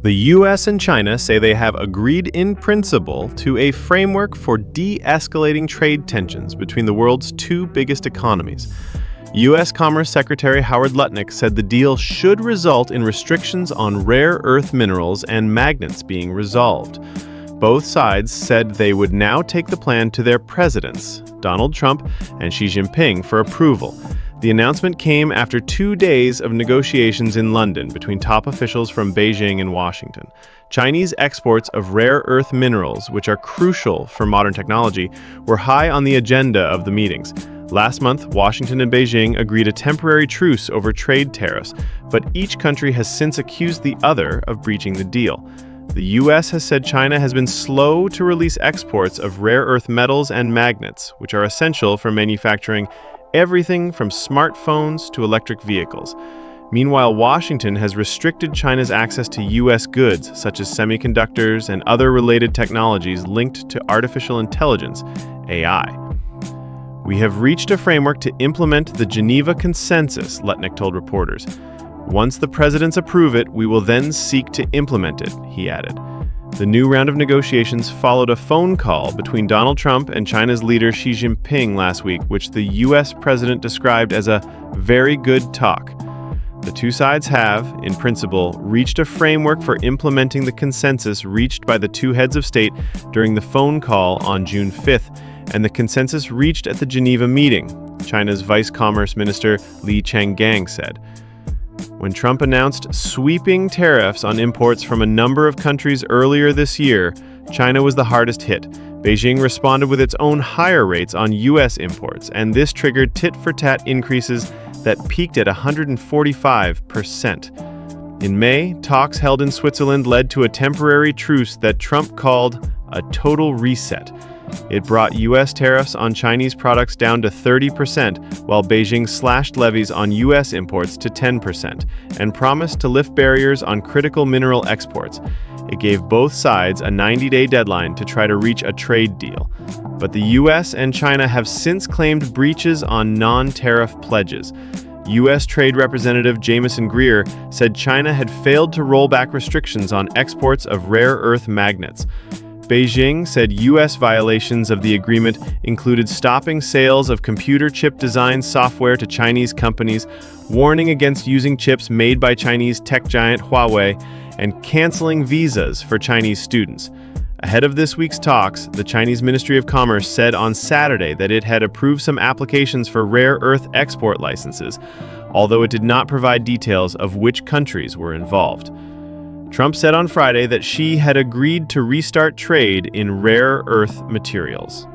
The U.S. and China say they have agreed in principle to a framework for de-escalating trade tensions between the world's two biggest economies. U.S. Commerce Secretary Howard Lutnick said the deal should result in restrictions on rare earth minerals and magnets being resolved. Both sides said they would now take the plan to their presidents, Donald Trump and Xi Jinping, for approval. The announcement came after 2 days of negotiations in London between top officials from Beijing and Washington. Chinese exports of rare earth minerals, which are crucial for modern technology, were high on the agenda of the meetings. Last month, Washington and Beijing agreed a temporary truce over trade tariffs, but each country has since accused the other of breaching the deal. The U.S. has said China has been slow to release exports of rare earth metals and magnets, which are essential for manufacturing everything from smartphones to electric vehicles. Meanwhile, Washington has restricted China's access to U.S. goods, such as semiconductors and other related technologies linked to artificial intelligence, AI. "We have reached a framework to implement the Geneva Consensus," Lutnick told reporters. "Once the presidents approve it, we will then seek to implement it," he added. The new round of negotiations followed a phone call between Donald Trump and China's leader Xi Jinping last week, which the U.S. president described as a very good talk. The two sides have, in principle, reached a framework for implementing the consensus reached by the two heads of state during the phone call on June 5th, and the consensus reached at the Geneva meeting, China's Vice Commerce Minister Li Changgang said. When Trump announced sweeping tariffs on imports from a number of countries earlier this year, China was the hardest hit. Beijing responded with its own higher rates on U.S. imports, and this triggered tit-for-tat increases that peaked at 145%. In May, talks held in Switzerland led to a temporary truce that Trump called a total reset. It brought U.S. tariffs on Chinese products down to 30%, while Beijing slashed levies on U.S. imports to 10% and promised to lift barriers on critical mineral exports. It gave both sides a 90-day deadline to try to reach a trade deal. But the U.S. and China have since claimed breaches on non-tariff pledges. U.S. Trade Representative Jamieson Greer said China had failed to roll back restrictions on exports of rare earth magnets. Beijing said U.S. violations of the agreement included stopping sales of computer chip design software to Chinese companies, warning against using chips made by Chinese tech giant Huawei, and canceling visas for Chinese students. Ahead of this week's talks, the Chinese Ministry of Commerce said on Saturday that it had approved some applications for rare earth export licenses, although it did not provide details of which countries were involved. Trump said on Friday that Xi had agreed to restart trade in rare earth materials.